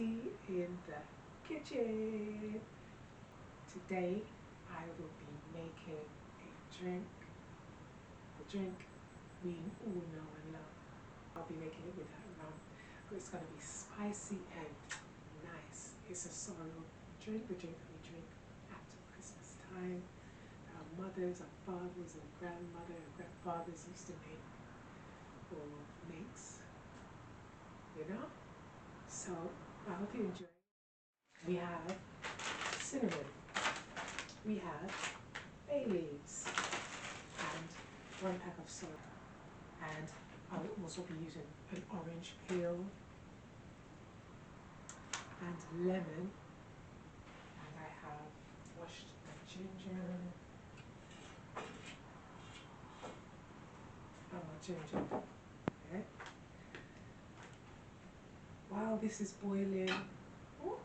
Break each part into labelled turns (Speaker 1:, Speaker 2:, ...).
Speaker 1: Tea in the kitchen. Today I will be making a drink, the drink we all know and love. I'll be making it without rum, but it's going to be spicy and nice. It's a sorrel drink, the drink that we drink at Christmas time. Our mothers, our fathers, and grandmother and grandfathers used to make or makes, you know? So I hope you enjoy. We have cinnamon, we have bay leaves, and 1 pack of salt. And I will also be using an orange peel and lemon. And I have washed my ginger and my ginger. Okay. While this is boiling, ooh,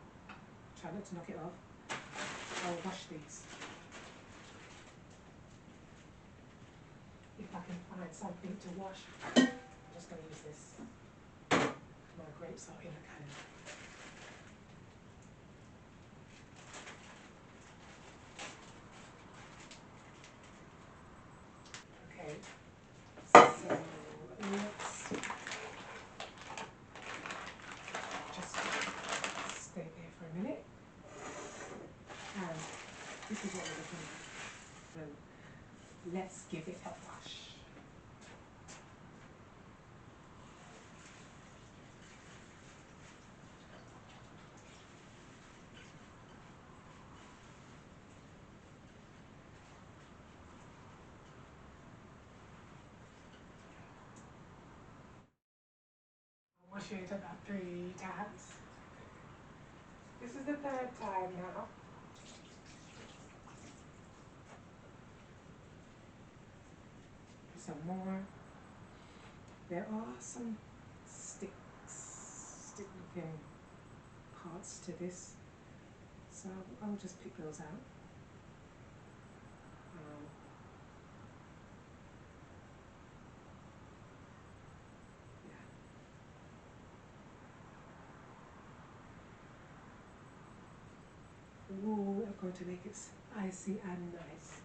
Speaker 1: try not to knock it off, I'll wash these. If I can find something to wash, I'm just going to use this. My grapes are in the can. Okay, so let's just stay there for a minute. And this is what we're looking at. So let's give it a wash. I'll wash it about 3 times. This is the 3rd time now. Some more. There are some stick looking parts to this, so I'll just pick those out. Ooh, I'm going to make it icy and nice.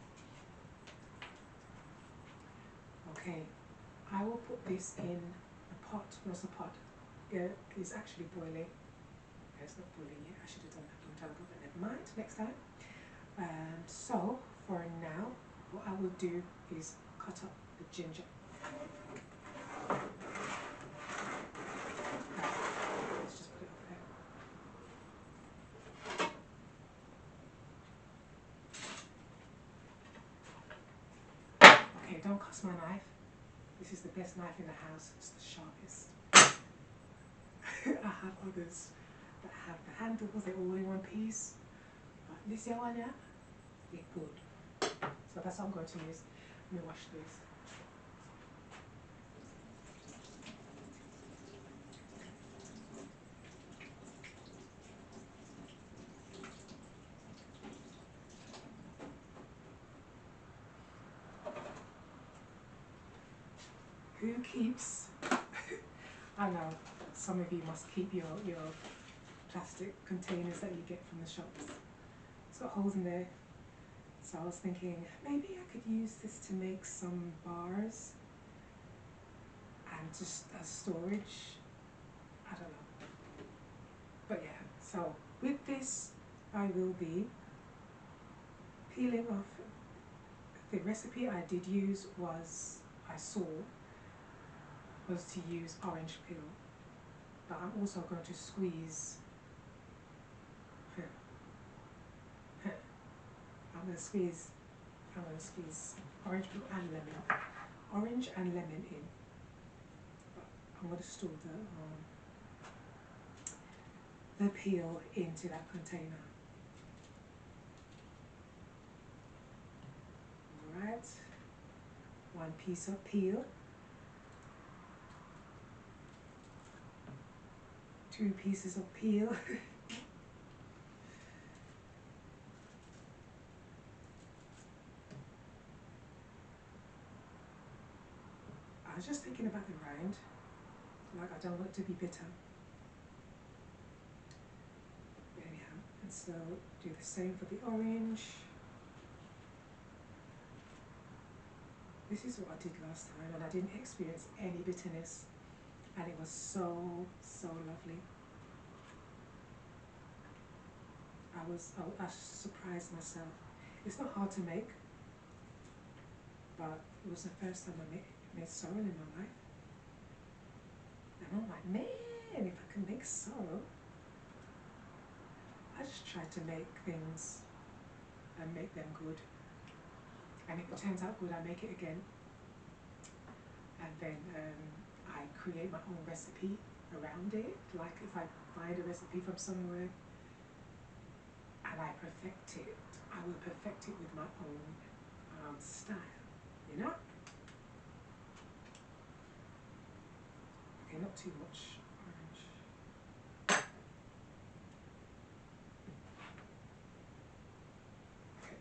Speaker 1: Okay, I will put this in a pot. Where's the pot? It's actually boiling. It's not boiling yet. I should have done that a long time ago, but never mind, next time. And so, for now, what I will do is cut up the ginger. Let's just put it over there. Okay, don't cuss my knife. This is the best knife in the house. It's the sharpest. I have others that have the handles, they're all in one piece. But this one, yeah, they're good. So that's what I'm going to use. Let me wash these. Who keeps, I know, some of you must keep your plastic containers that you get from the shops. It's got holes in there. So I was thinking, maybe I could use this to make some bars and just as storage. I don't know. But yeah, so with this, I will be peeling off. The recipe I did use was, was to use orange peel. But I'm also going to squeeze. I'm going to squeeze orange peel and lemon. Orange and lemon in. But I'm going to store the peel into that container. Alright. 1 piece of peel. 2 pieces of peel. I was just thinking about the rind. Like, I don't want it to be bitter. So do the same for the orange. This is what I did last time and I didn't experience any bitterness and it was so lovely. I surprised myself. It's not hard to make, but it was the first time I made sorrel in my life. And I'm like, man, if I can make sorrel. I just try to make things and make them good. And if it turns out good, I make it again. And then I create my own recipe around it. Like if I find a recipe from somewhere and I perfect it, I will perfect it with my own style, you know? Okay, not too much orange. Okay.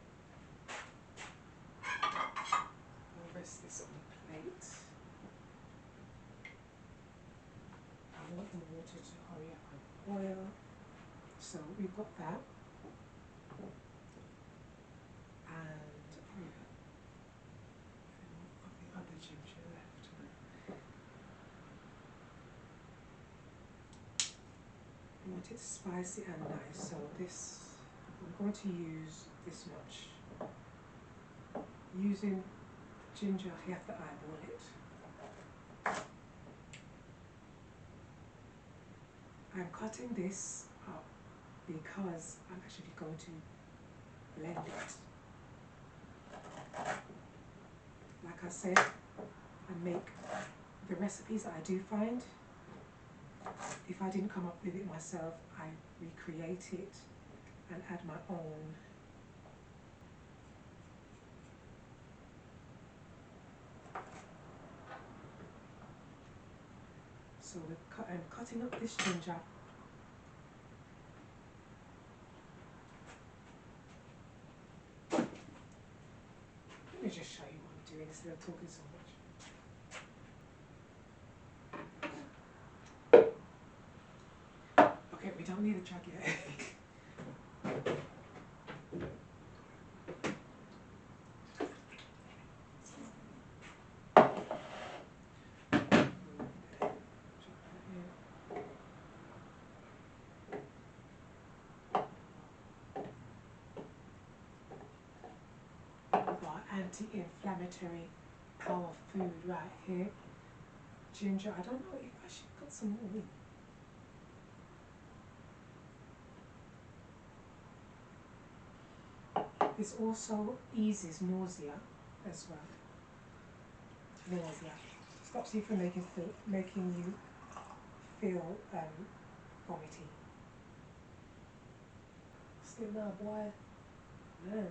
Speaker 1: I'll rest this on the plate. I want the water to hurry up and boil. So we've got that. And the other ginger left. I want it spicy and nice, so this, I'm going to use this much. Using ginger, you have to eyeball it. I'm cutting this up because I'm actually going to blend it. Like I said, I make the recipes that I do find. If I didn't come up with it myself, I recreate it and add my own. So I'm cutting up this ginger. Let me just show you what I'm doing instead of talking so much. Okay, we don't need a jug yet. Anti-inflammatory power food right here. Ginger, I don't know if I should put some more in. This also eases nausea as well. Nausea stops you from making you feel vomity. Still now, boy. No.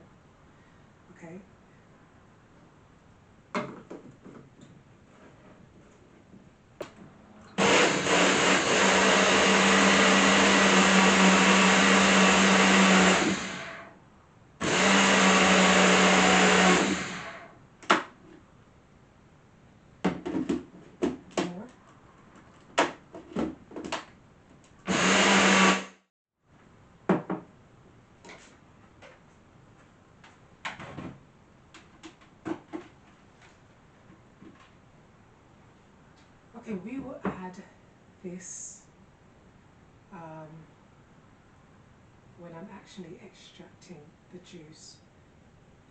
Speaker 1: Okay. Okay, we will add this when I'm actually extracting the juice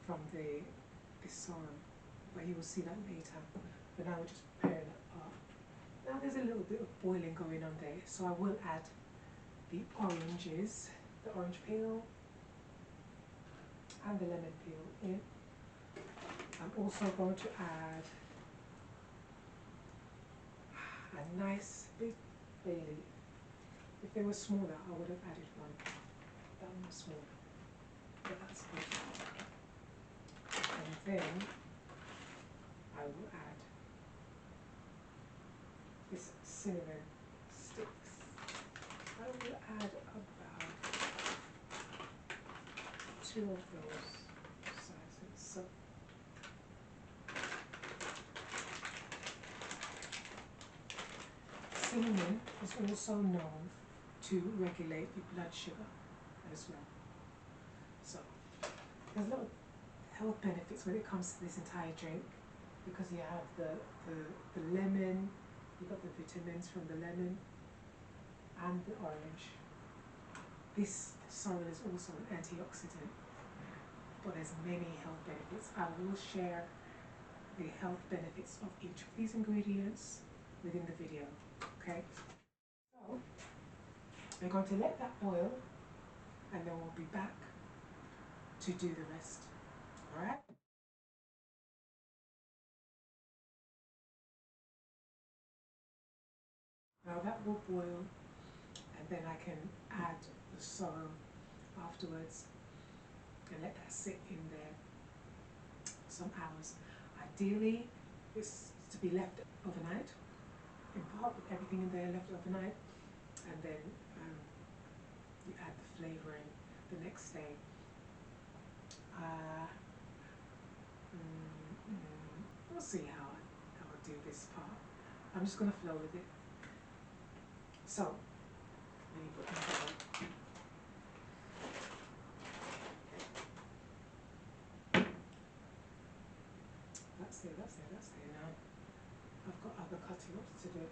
Speaker 1: from the sorrel, but you will see that later. But now we're just preparing it up. Now there's a little bit of boiling going on there, so I will add the oranges, the orange peel and the lemon peel in. I'm also going to add a nice big bay leaf. If they were smaller, I would have added one. That one was smaller, but that's good. And then I will add this cinnamon sticks. I will add about 2 of those sizes. So cinnamon is also known to regulate your blood sugar as well. So there's a lot of health benefits when it comes to this entire drink, because you have the lemon, you've got the vitamins from the lemon and the orange. This sorrel is also an antioxidant, but there's many health benefits. I will share the health benefits of each of these ingredients within the video, okay? So we're going to let that boil, and then we'll be back to do the rest, all right? Now that will boil, and then I can add the sorrel afterwards and let that sit in there some hours. Ideally, it's to be left overnight, in part with everything in there left overnight, and then you add the flavouring the next day. We'll see how I'll do this part. I'm just going to flow with it. So, let me put my bowl. That's there now. I've got other cutting ups to do.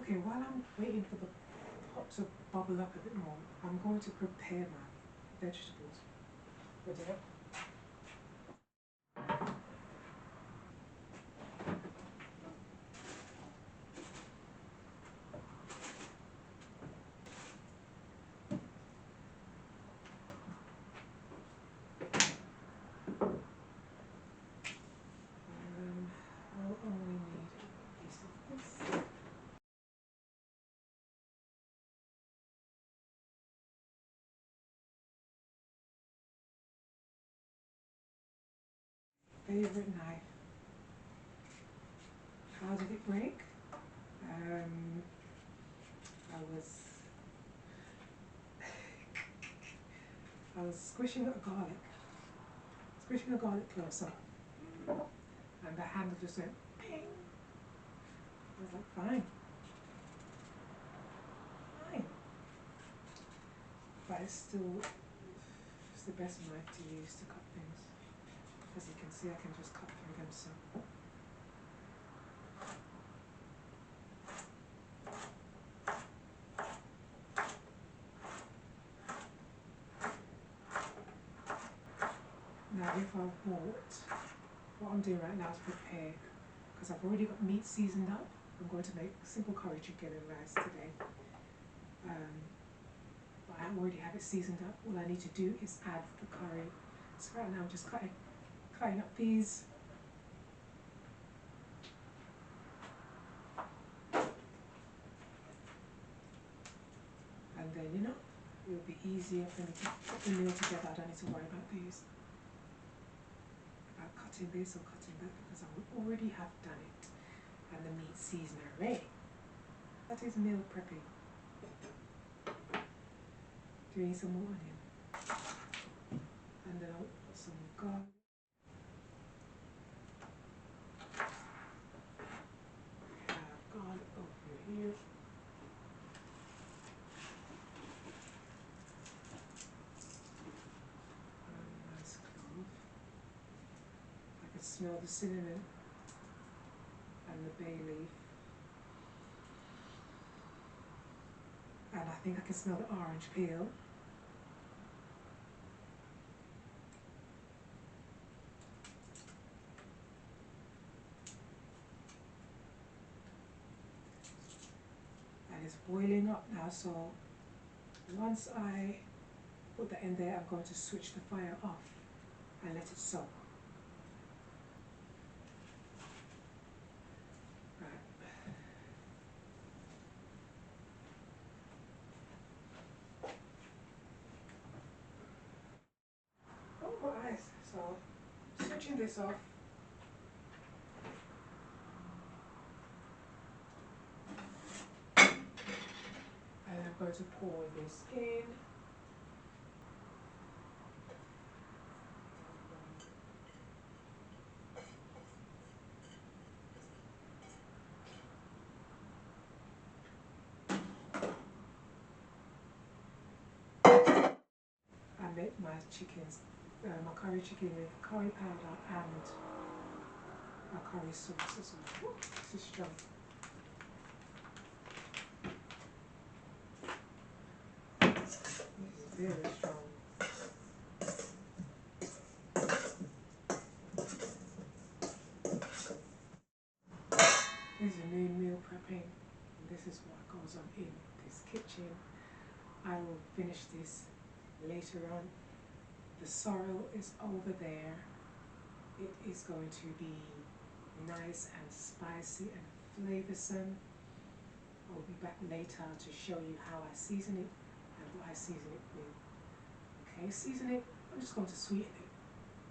Speaker 1: Okay, while I'm waiting for the pot to bubble up a bit more, I'm going to prepare my vegetables for dinner. I'll only need a piece of this. Favorite knife. How did it break? I was squishing a garlic close up, and the handle just went ping. I was like, fine. But it's the best knife to use to cut things. As you can see, I can just cut through them so. Now if I bought, what I'm doing right now is prepare, because I've already got meat seasoned up. I'm going to make simple curry chicken and rice today. But I already have it seasoned up. All I need to do is add the curry. So right now I'm just cutting up these. And then, you know, it'll be easier for me to put the meal together. I don't need to worry about cutting this or cutting that, because I will already have done it. And the meat seasoner ready. That is meal prepping. Do you need some more onion? And then I'll put some garlic. Garlic over here. Nice clove. I can smell the cinnamon and the bay leaf. And I think I can smell the orange peel. And it's boiling up now, so once I put that in there, I'm going to switch the fire off and let it soak. Oh my eyes. So switching this off. And I'm going to pour this in. my chickens, my curry chicken with curry powder and my curry sauce as well. This is strong. This is very strong. This is me meal prepping. This is what goes on in this kitchen. I will finish this later on. The sorrel is over there. It is going to be nice and spicy and flavoursome. I'll be back later to show you how I season it and what I season it with. Okay, season it. I'm just going to sweeten it.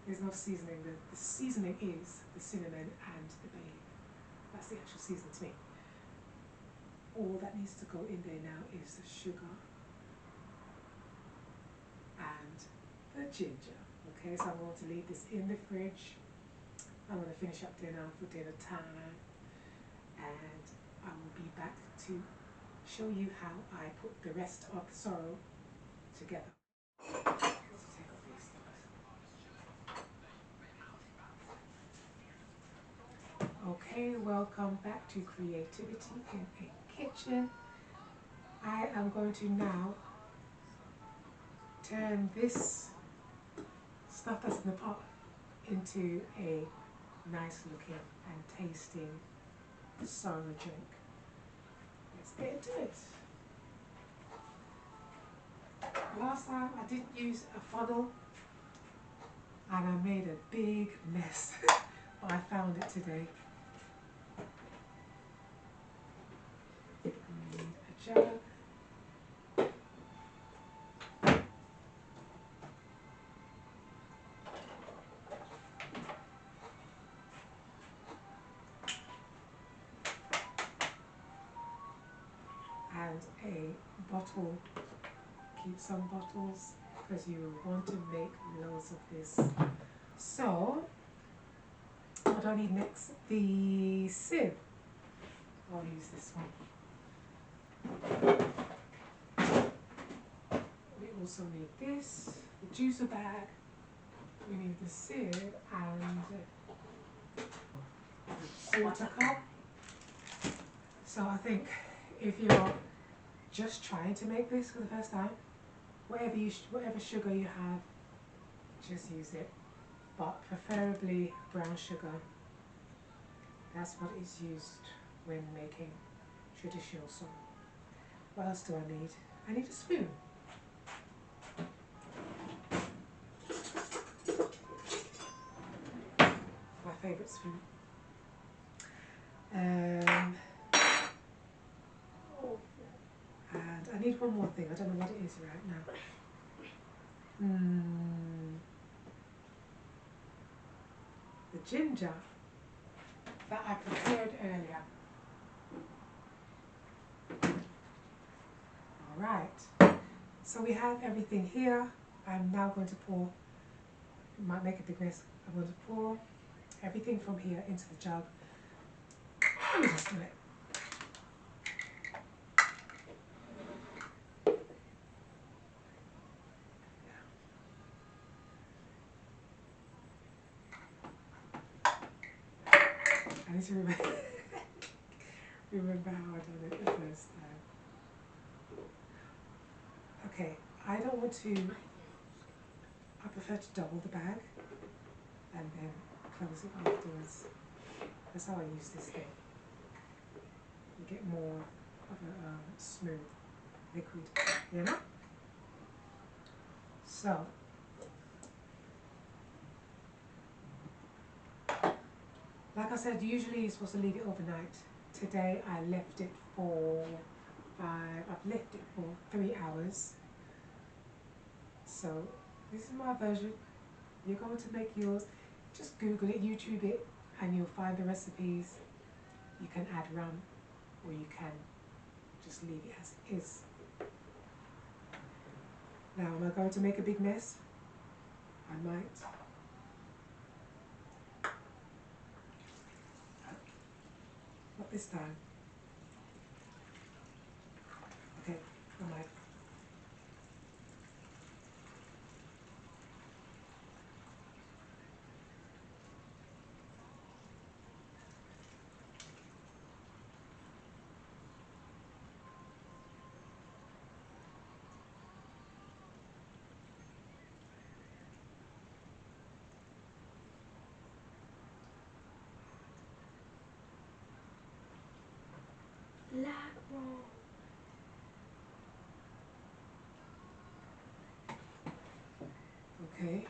Speaker 1: There's no seasoning. The seasoning is the cinnamon and the bay leaf. That's the actual seasoning to me. All that needs to go in there now is the sugar and the ginger. Okay, so I'm going to leave this in the fridge. I'm going to finish up dinner for dinner time, and I will be back to show you how I put the rest of the sorrel together. Okay, welcome back to Creativity in a Kitchen. I am going to now turn this stuff that's in the pot into a nice looking and tasting sorrel drink. Let's get into it. Last time I didn't use a funnel and I made a big mess, but I found it today. A jug. And a bottle. Keep some bottles because you want to make loads of this. So, what do I need next? The sieve. I'll use this one. We also need this, the juicer bag. We need the sieve and quarter cup. So I think if you're just trying to make this for the first time, whatever sugar you have, just use it. But preferably brown sugar. That's what is used when making traditional sorrel. What else do I need? I need a spoon. My favourite spoon. And I need one more thing. I don't know what it is right now. The ginger that I prepared earlier. Alright, so we have everything here. I'm now going to pour, it might make a big mess, I'm going to pour everything from here into the jug. Let me just do it. I need to remember how I done it the first time. Okay, I don't want to, I prefer to double the bag and then close it afterwards. That's how I use this thing. You get more of a smooth liquid, you know? So, like I said, usually you're supposed to leave it overnight. Today I left it for I've left it for 3 hours. So this is my version. You're going to make yours. Just Google it, YouTube it, and you'll find the recipes. You can add rum, or you can just leave it as it is. Now, am I going to make a big mess? I might. Not this time. Okay, I might. Okay.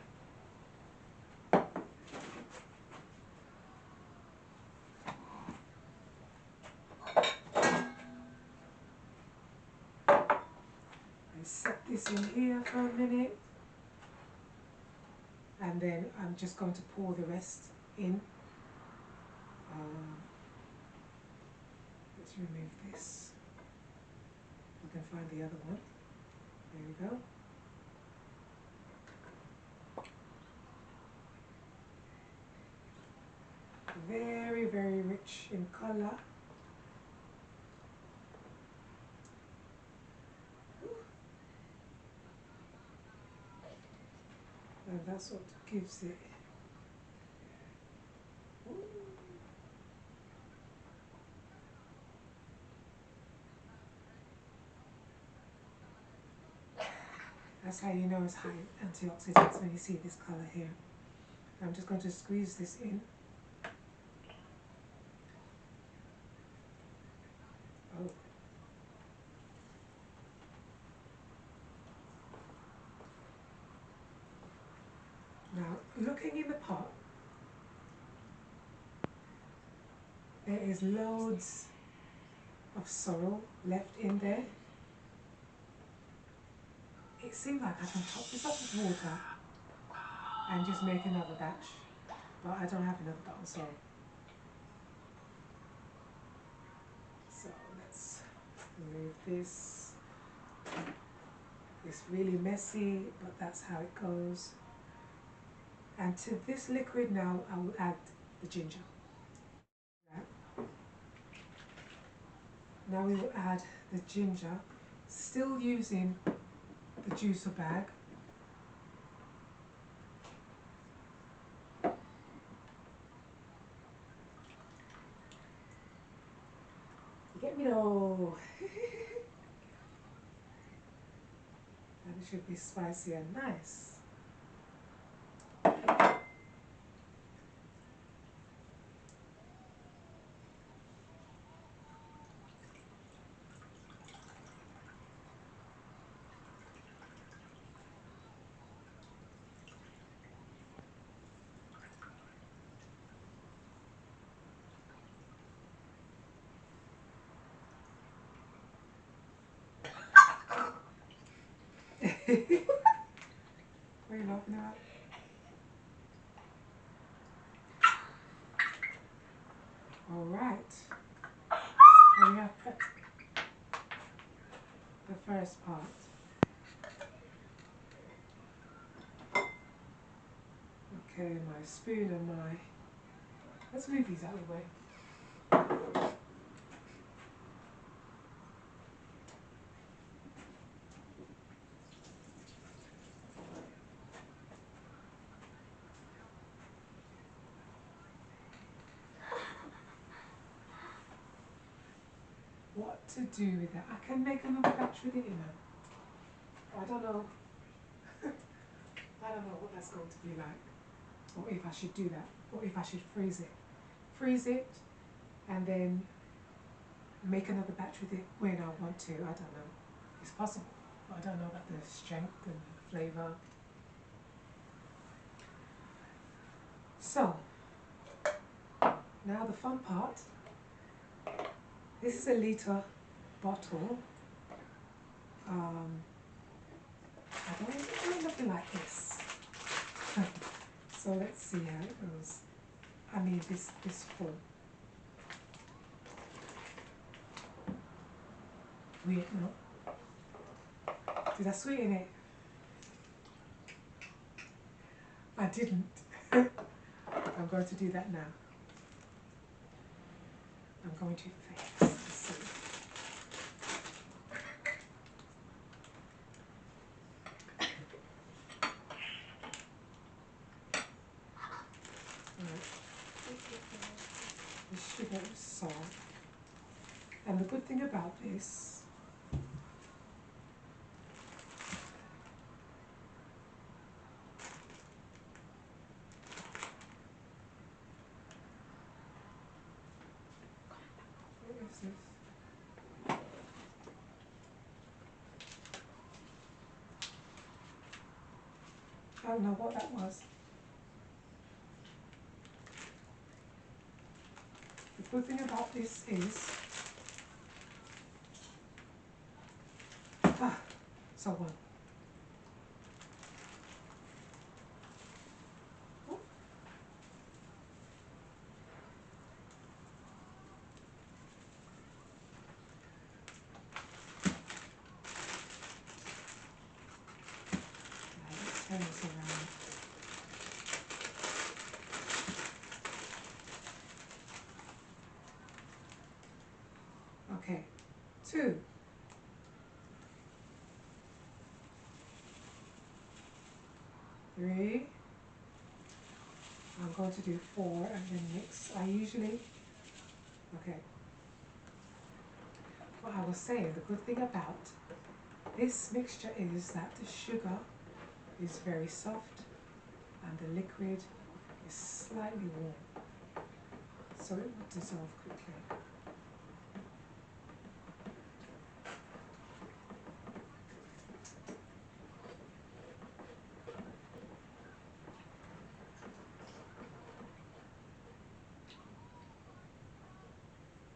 Speaker 1: I set this in here for a minute, and then I'm just going to pour the rest in. Let's remove this. I can find the other one. There we go. Very, very rich in colour. And that's what gives it. That's how you know it's high antioxidants, when you see this colour here. I'm just going to squeeze this in. Oh. Now, looking in the pot, there is loads of sorrel left in there. It seems like I can top this up with water and just make another batch, but I don't have another bottle, so let's remove this. It's really messy, but that's how it goes. And to this liquid now, I will add the ginger. Now we will add the ginger, still using the juicer bag. You get me though. And it should be spicy and nice. What are you laughing at? All right. Now we have prepped the first part. Okay, my spoon and my... Let's move these out of the way. What to do with that? I can make another batch with it, you know. I don't know. I don't know what that's going to be like. Or if I should do that. Or if I should freeze it. Freeze it and then make another batch with it when I want to. I don't know. It's possible. But I don't know about the strength and the flavour. So, now the fun part. This is a litre bottle. I don't want nothing like this. So let's see how it goes. I mean this full. Weird, no? Did I sweeten it? I didn't. I'm going to do that now. I'm going to fix the seed. The sugar is salt. And the good thing about this, what is this? I don't know what that was. The good thing about this is, so on. Let's turn this around. Okay, 2. 3. I'm going to do 4 and then mix. I usually, okay. What I was saying, the good thing about this mixture is that the sugar is very soft and the liquid is slightly warm, so it will dissolve quickly.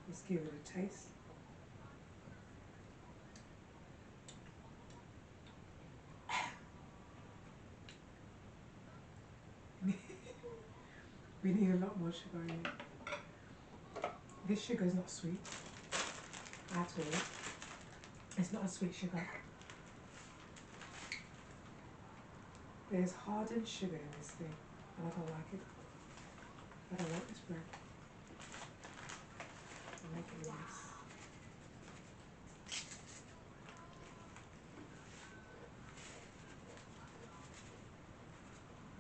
Speaker 1: Let's give it a taste. We need a lot more sugar in it. This sugar is not sweet at all. It's not a sweet sugar. There's hardened sugar in this thing, and I don't like it. I don't like this brand. I'm making a mess.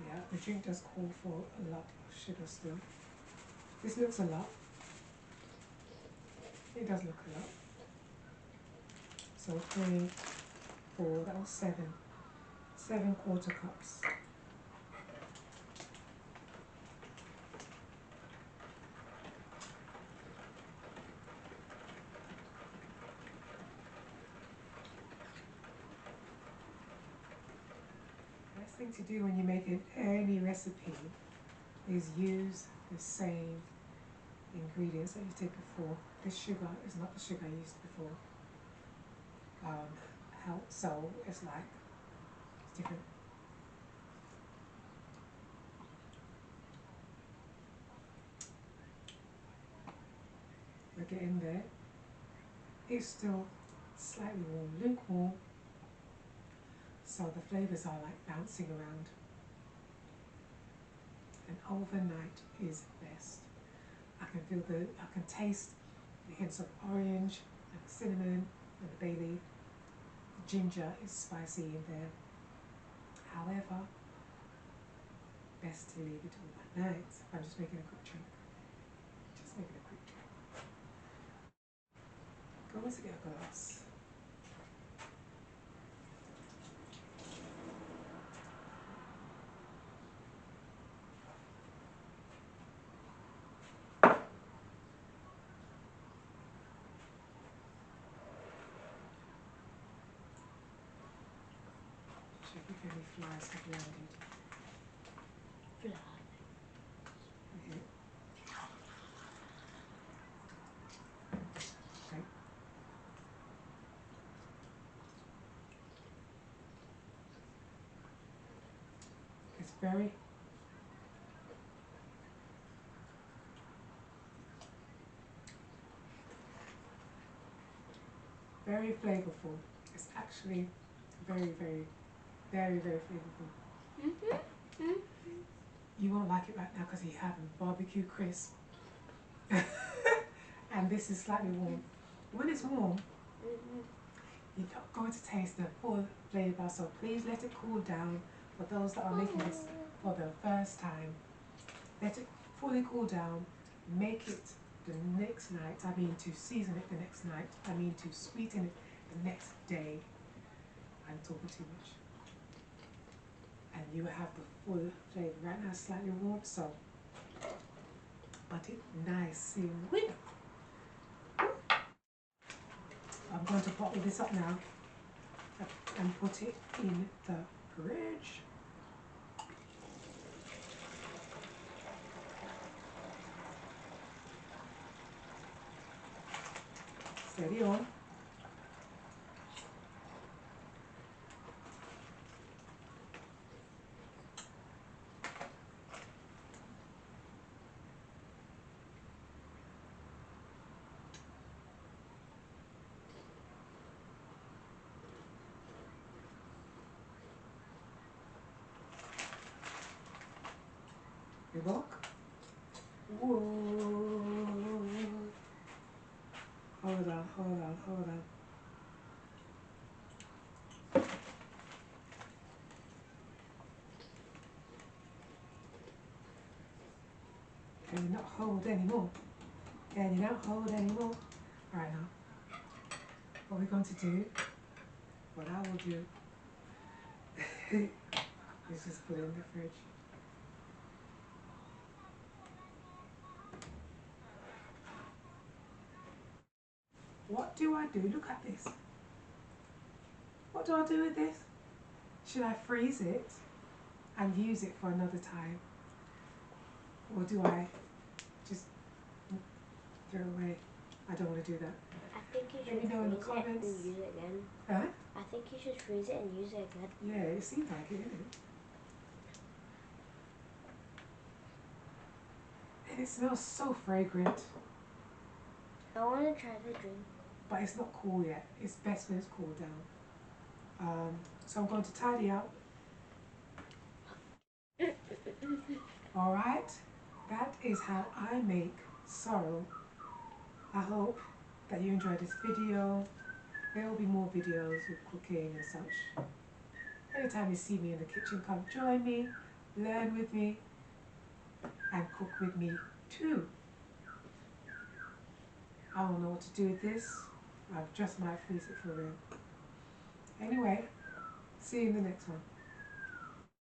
Speaker 1: Yeah, the drink does call for a lot of sugar still. This looks a lot. It does look a lot. So 3, 4, that was 7. 7 quarter cups. Best thing to do when you're making any recipe is use the same ingredients that you did before. This sugar is not the sugar I used before. So it's like, it's different. We're getting there. It's still slightly warm, lukewarm. So the flavours are like bouncing around. And overnight is best. I can taste the hints of orange and cinnamon and the bay leaf. Ginger is spicy in there. However, best to leave it overnight. I'm just making a quick drink. Just making a quick drink. Go to get a glass. Check if any flies have landed.
Speaker 2: Fly.
Speaker 1: Okay. Okay. It's very flavorful. It's actually very flavorful. You won't like it right now because you have a barbecue crisp. And this is slightly warm. When it's warm, you're not going to taste the full flavour, so please let it cool down. For those that are making this for the first time, let it fully cool down. Make it the next night. I mean to season it the next night. I mean to sweeten it the next day. I'm talking too much. And you will have the full flavour. Right now it's slightly warm, so but it's nice and sweet. I'm going to bottle this up now and put it in the fridge. Steady on. You look. Whoa. Hold on, hold on, hold on. Can you not hold anymore? Can you not hold anymore? Right now, what we're going to do, what I will do, is just put it in the fridge. What do I do? Look at this. What do I do with this? Should I freeze it and use it for another time? Or do I just throw it away? I don't want to do that.
Speaker 2: I think you
Speaker 1: Let
Speaker 2: should
Speaker 1: me know in the
Speaker 2: freeze it
Speaker 1: comments.
Speaker 2: and use it again.
Speaker 1: Huh?
Speaker 2: I think you should freeze it and use it again.
Speaker 1: Yeah, it seems like it, isn't it? And it smells so fragrant.
Speaker 2: I want to try the drink.
Speaker 1: But it's not cool yet. It's best when it's cooled down. So I'm going to tidy up. Alright, that is how I make sorrel. I hope that you enjoyed this video. There will be more videos with cooking and such. Anytime you see me in the kitchen, come join me, learn with me, and cook with me too. I don't know what to do with this. I just might freeze it for real. Anyway, see you in the next one.